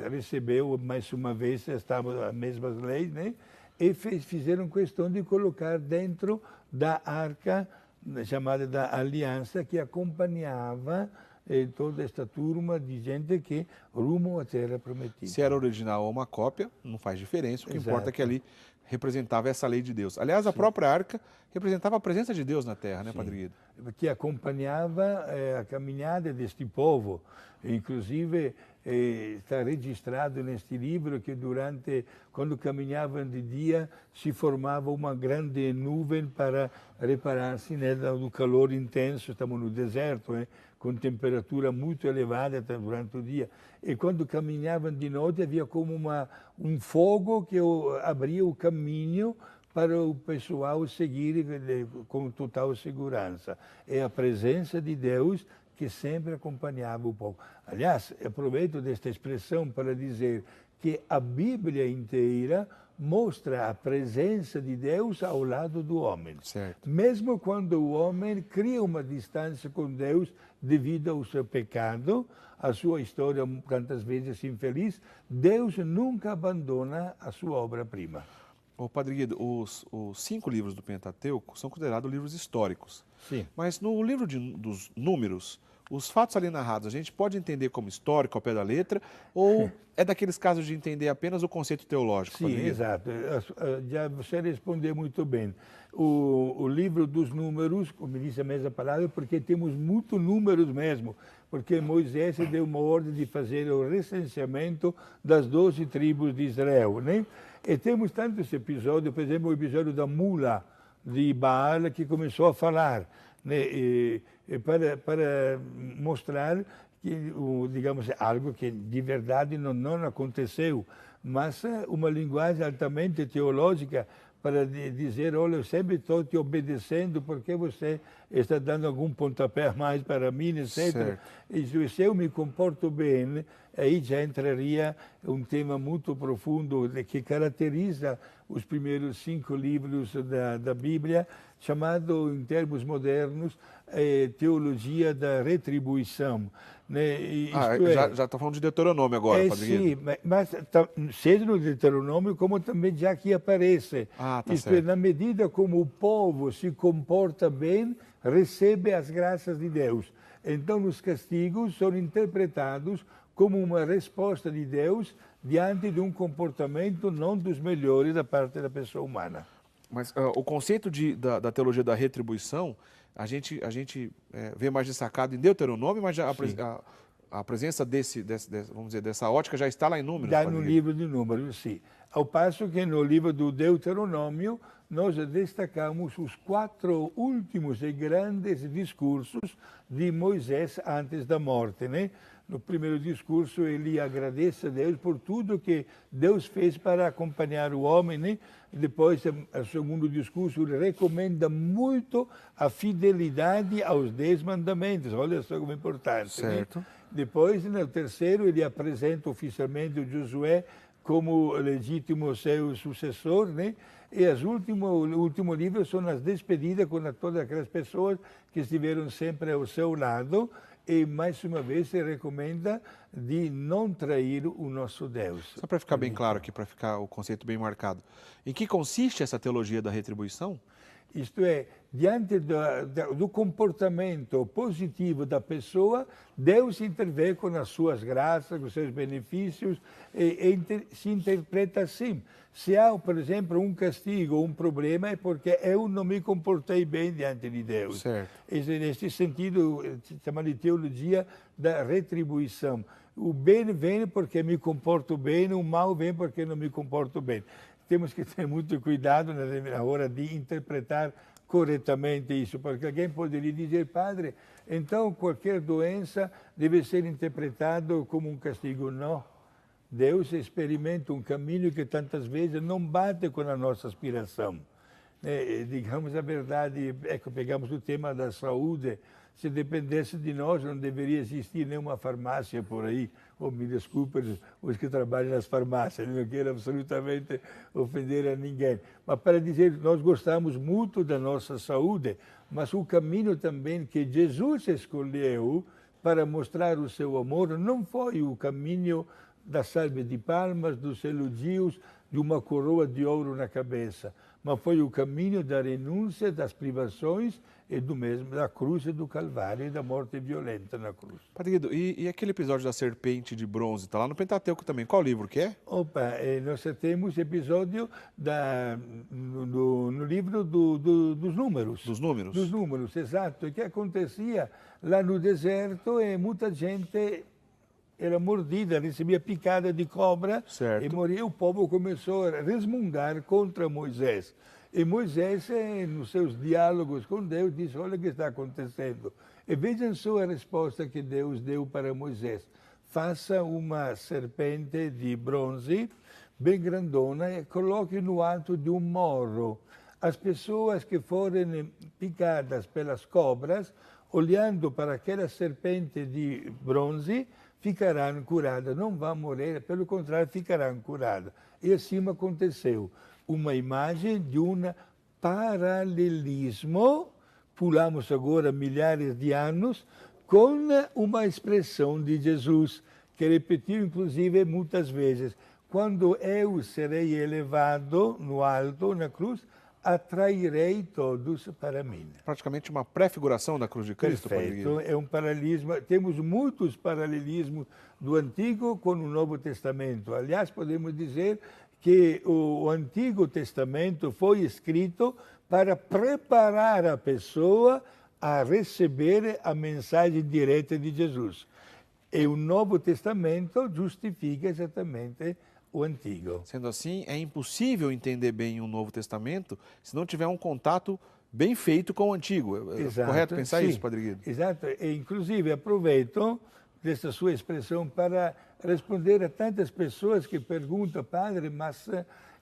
recebeu mais uma vez as mesmas leis, né? E fizeram questão de colocar dentro da arca, chamada da Aliança, que acompanhava toda esta turma de gente que rumo à Terra Prometida. Se era original ou uma cópia, não faz diferença, o que importa é que ali representava essa lei de Deus. Aliás, a própria arca representava a presença de Deus na terra, né, Padre Guido? Que acompanhava a caminhada deste povo. Inclusive, está registrado neste livro que quando caminhavam de dia, se formava uma grande nuvem para reparar-se do calor intenso. Estamos no deserto, com temperatura muito elevada durante o dia. E quando caminhavam de noite, havia como um fogo que abria o caminho para o pessoal seguir com total segurança. É a presença de Deus que sempre acompanhava o povo. Aliás, aproveito desta expressão para dizer que a Bíblia inteira mostra a presença de Deus ao lado do homem. Certo. Mesmo quando o homem cria uma distância com Deus devido ao seu pecado, a sua história tantas vezes infeliz, Deus nunca abandona a sua obra-prima. Ô, Padre Guido, os 5 livros do Pentateuco são considerados livros históricos. Sim. Mas no livro dos Números, os fatos ali narrados, a gente pode entender como histórico ao pé da letra, ou é daqueles casos de entender apenas o conceito teológico? Sim, exato. Já você respondeu muito bem. O livro dos Números, como disse a mesma palavra, porque temos muitos números mesmo, porque Moisés deu uma ordem de fazer o recenseamento das 12 tribos de Israel, né? E temos tantos episódios, por exemplo, o episódio da mula de Baal, que começou a falar, né? Para mostrar digamos, algo que de verdade não aconteceu, mas uma linguagem altamente teológica para dizer, olha, eu sempre estou te obedecendo porque você está dando algum pontapé a mais para mim, etc. Certo. E se eu me comporto bem, aí já entraria um tema muito profundo que caracteriza os primeiros 5 livros da Bíblia, chamado, em termos modernos, teologia da retribuição. Né? Já está falando de Deuteronômio agora, Padre Guido. Sim, mas seja no Deuteronômio, como também já aqui aparece. Tá Isto é, na medida como o povo se comporta bem, recebe as graças de Deus. Então, os castigos são interpretados como uma resposta de Deus diante de um comportamento não dos melhores da parte da pessoa humana. Mas o conceito da teologia da retribuição, a gente vê mais destacado em Deuteronômio, mas já a presença vamos dizer, dessa ótica já está lá em Números. Já no livro de Números, sim. Ao passo que no livro do Deuteronômio, nós destacamos os 4 últimos e grandes discursos de Moisés antes da morte, né? No primeiro discurso, ele agradece a Deus por tudo que Deus fez para acompanhar o homem, né? Depois, no segundo discurso, ele recomenda muito a fidelidade aos 10 mandamentos. Olha só como é importante. Certo. Né? Depois, no terceiro, ele apresenta oficialmente o Josué como legítimo seu sucessor, né? E o último livro são as despedidas com todas aquelas pessoas que estiveram sempre ao seu lado. E, mais uma vez, se recomenda de não trair o nosso Deus. Só para ficar bem claro aqui, para ficar o conceito bem marcado. Em que consiste essa teologia da retribuição? Isto é, diante do comportamento positivo da pessoa, Deus intervém com as suas graças, com os seus benefícios, e se interpreta assim. Se há, por exemplo, um castigo ou um problema, é porque eu não me comportei bem diante de Deus. Certo. Neste sentido, se chama de teologia da retribuição. O bem vem porque me comporto bem, o mal vem porque não me comporto bem. Temos que ter muito cuidado na hora de interpretar corretamente isso, porque alguém poderia dizer, padre, então qualquer doença deve ser interpretado como um castigo. Não. Deus experimenta um caminho que tantas vezes não bate com a nossa aspiração. Digamos a verdade, pegamos o tema da saúde, se dependesse de nós, não deveria existir nenhuma farmácia por aí. Me desculpem os que trabalham nas farmácias, não quero absolutamente ofender a ninguém. Mas para dizer, nós gostamos muito da nossa saúde, mas o caminho também que Jesus escolheu para mostrar o seu amor não foi o caminho da salva de palmas, dos elogios, de uma coroa de ouro na cabeça, mas foi o caminho da renúncia, das privações e da cruz e do Calvário e da morte violenta na cruz. Padre Guido, e aquele episódio da serpente de bronze, está lá no Pentateuco também, qual livro que é? Nós temos episódio no livro dos Números. Dos Números? Dos Números, exato. O que acontecia lá no deserto e muita gente era mordida, recebia picada de cobra, certo, e morria. O povo começou a resmungar contra Moisés. E Moisés, nos seus diálogos com Deus, disse, olha o que está acontecendo. E vejam só a resposta que Deus deu para Moisés. Faça uma serpente de bronze, bem grandona, e coloque no alto de um morro. As pessoas que forem picadas pelas cobras, olhando para aquela serpente de bronze, ficarão curadas, não vão morrer, pelo contrário, ficarão curadas. E assim aconteceu. Uma imagem de um paralelismo, pulamos agora milhares de anos, com uma expressão de Jesus, que repetiu inclusive muitas vezes, quando eu serei elevado no alto, na cruz, atrairei todos para mim. Praticamente uma prefiguração da cruz de Cristo. Perfeito, é um paralelismo. Temos muitos paralelismos do Antigo com o Novo Testamento. Aliás, podemos dizer que o Antigo Testamento foi escrito para preparar a pessoa a receber a mensagem direta de Jesus. E o Novo Testamento justifica exatamente o Antigo. Sendo assim, é impossível entender bem o Novo Testamento se não tiver um contato bem feito com o Antigo. É Exato, correto pensar sim, isso, Padre Guido? Exato. E, inclusive, aproveito dessa sua expressão para responder a tantas pessoas que perguntam, padre, mas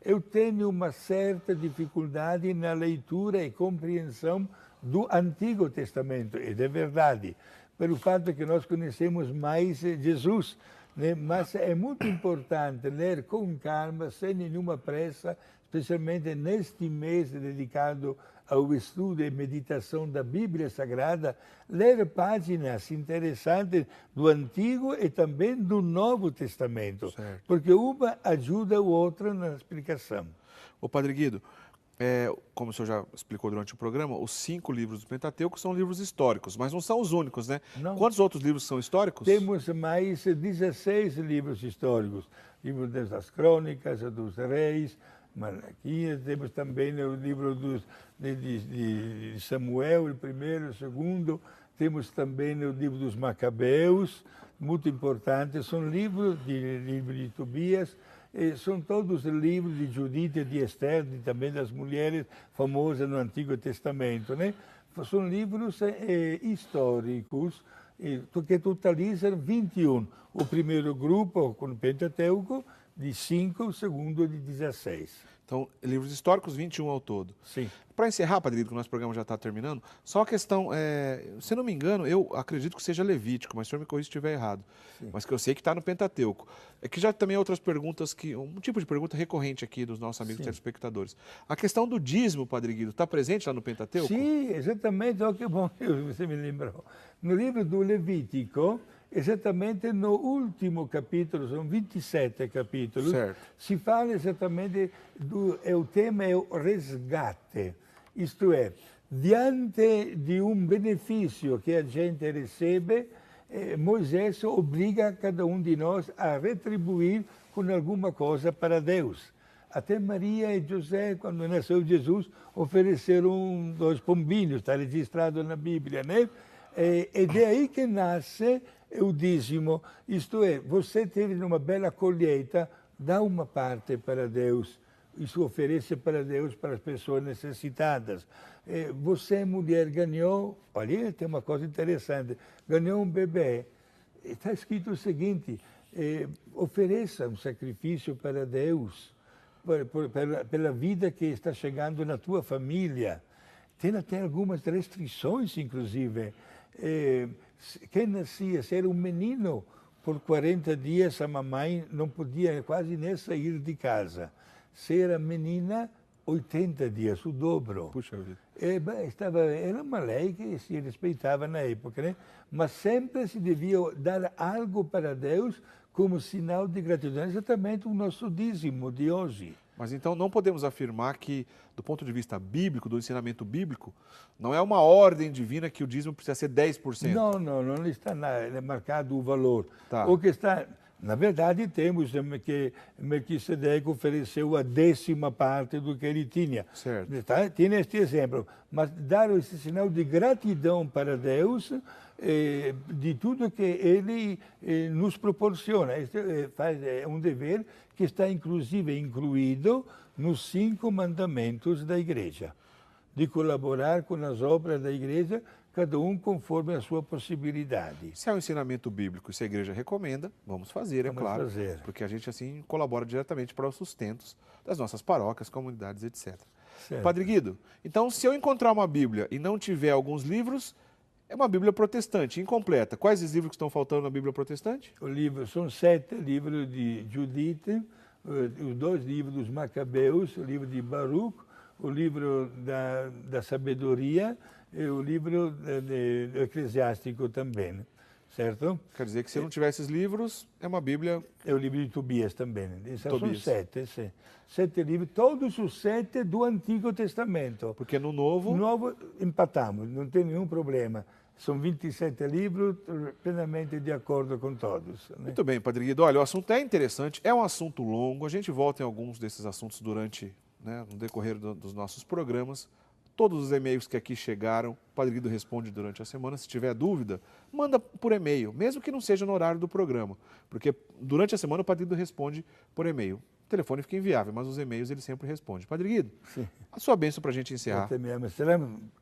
eu tenho uma certa dificuldade na leitura e compreensão do Antigo Testamento, e é verdade, pelo fato que nós conhecemos mais Jesus, né? Mas é muito importante ler com calma, sem nenhuma pressa, especialmente neste mês dedicado ao estudo e meditação da Bíblia Sagrada, ler páginas interessantes do Antigo e também do Novo Testamento, Certo. porque uma ajuda a outra na explicação. Ô, Padre Guido, como o senhor já explicou durante o programa, os 5 livros do Pentateuco são livros históricos, mas não são os únicos, né? Não. Quantos outros livros são históricos? Temos mais 16 livros históricos, livros das crônicas, dos reis, Malaquias, temos também o livro de Samuel, o primeiro, o segundo, temos também o livro dos Macabeus, muito importante, são livros de Tobias, são todos livros de Judite, de Esther, e também das mulheres famosas no Antigo Testamento, né? São livros históricos, que totalizam 21. O primeiro grupo, com o Pentateuco, de 5, o segundo de 16. Então, livros históricos, 21 ao todo. Sim. Para encerrar, Padre Guido, que o nosso programa já está terminando, só a questão, se não me engano, eu acredito que seja Levítico, mas o senhor me corrija se estiver errado, mas que eu sei que está no Pentateuco. É que já também outras perguntas, um tipo de pergunta recorrente aqui dos nossos amigos telespectadores. A questão do dízimo, Padre Guido, está presente lá no Pentateuco? Sim, exatamente, oh, que bom que você me lembrou. No livro do Levítico, exatamente no último capítulo, são 27 capítulos, certo. Se fala exatamente o tema é o resgate, isto é, diante de um benefício que a gente recebe, Moisés obriga cada um de nós a retribuir com alguma coisa para Deus. Até Maria e José, quando nasceu Jesus, ofereceram 2 pombinhos, está registrado na Bíblia, né? É daí que nasce o dízimo, isto é, você teve uma bela colheita, dá uma parte para Deus, isso oferece para Deus, para as pessoas necessitadas. Você, mulher, ganhou, olha, tem uma coisa interessante, ganhou um bebê, está escrito o seguinte, ofereça um sacrifício para Deus, pela vida que está chegando na tua família. Tem até algumas restrições, inclusive. Quem nascia, se era um menino, por 40 dias a mamãe não podia quase nem sair de casa. Se era menina, 80 dias, o dobro. Puxa vida. Era uma lei que se respeitava na época, né? Mas sempre se devia dar algo para Deus como sinal de gratidão, exatamente o nosso dízimo de hoje. Mas então não podemos afirmar que, do ponto de vista bíblico, do ensinamento bíblico, não é uma ordem divina que o dízimo precisa ser 10%. Não está marcado o valor. Tá. O que está, na verdade, temos que Melquisedeque ofereceu a 10ª parte do que ele tinha. Certo. Tem este exemplo. Mas dar esse sinal de gratidão para Deus de tudo que ele nos proporciona. Este é um dever que está inclusive incluído nos 5 mandamentos da Igreja, de colaborar com as obras da Igreja, cada um conforme a sua possibilidade. Se é um ensinamento bíblico e se a igreja recomenda, vamos fazer, é claro. Fazer. Porque a gente assim colabora diretamente para os sustentos das nossas paróquias, comunidades, etc. Certo. Padre Guido, então se eu encontrar uma Bíblia e não tiver alguns livros, é uma Bíblia protestante, incompleta. Quais os livros que estão faltando na Bíblia protestante? São 7 livros de Judite, os 2 livros dos Macabeus, o livro de Baruch, o livro da sabedoria e o livro do eclesiástico também, certo? Quer dizer que se eu não tiver esses livros, é uma Bíblia... É o livro de Tobias também. São Tobias. 7, 7 livros, todos os 7 do Antigo Testamento. Porque no Novo... No Novo empatamos, não tem nenhum problema. São 27 livros, plenamente de acordo com todos. Né? Muito bem, Padre Guido. Olha, o assunto é interessante, é um assunto longo, a gente volta em alguns desses assuntos durante, no decorrer dos nossos programas. Todos os e-mails que aqui chegaram, o Padre Guido responde durante a semana. Se tiver dúvida, manda por e-mail, mesmo que não seja no horário do programa, porque durante a semana o Padre Guido responde por e-mail. O telefone fica inviável, mas os e-mails ele sempre responde. Padre Guido, Sim. a sua bênção para a gente encerrar. Eu também amo.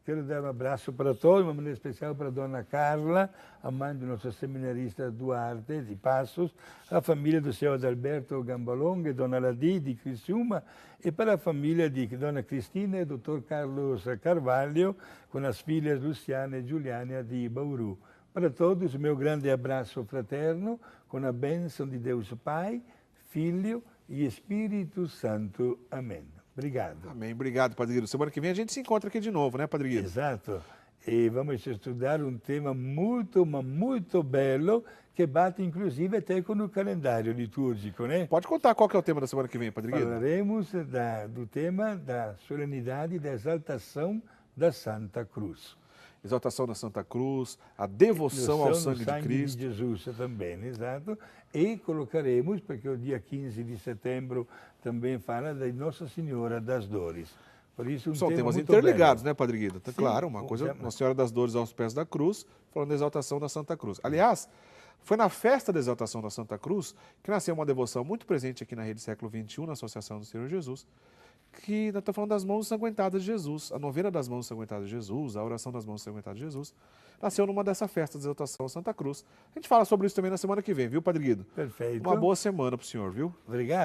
Quero dar um abraço para todos, uma maneira especial para a dona Carla, a mãe do nosso seminarista Duarte, de Passos, a família do senhor Adalberto Gambolonga e dona Ladi, de Criciúma, e para a família de dona Cristina e doutor Carlos Carvalho, com as filhas Luciana e Giuliana de Bauru. Para todos, o meu grande abraço fraterno, com a bênção de Deus Pai, Filho e Espírito Santo. Amém. Obrigado. Amém. Obrigado, Padre Guido. Semana que vem a gente se encontra aqui de novo, né, Padre Guido? Exato. E vamos estudar um tema muito, mas muito belo, que bate inclusive até com o calendário litúrgico, né? Pode contar qual que é o tema da semana que vem, Padre Guido? Falaremos do tema da solenidade da exaltação da Santa Cruz. Exaltação da Santa Cruz, a devoção ao sangue de Cristo. De Jesus também, exato. E colocaremos, porque o dia 15 de setembro também fala da Nossa Senhora das Dores. Por isso, São tema temas muito interligados, belo. né, Padre Guido? Tá Sim, claro, uma coisa, Nossa Senhora das Dores aos pés da cruz, falando da exaltação da Santa Cruz. Aliás, foi na festa da exaltação da Santa Cruz que nasceu uma devoção muito presente aqui na Rede Século XXI, na Associação do Senhor Jesus, que nós estamos falando das mãos ensanguentadas de Jesus, a novena das mãos ensanguentadas de Jesus, a oração das mãos ensanguentadas de Jesus, nasceu numa dessa festa de exaltação à Santa Cruz. A gente fala sobre isso também na semana que vem, viu, Padre Guido? Perfeito. Uma boa semana para o senhor, viu? Obrigado.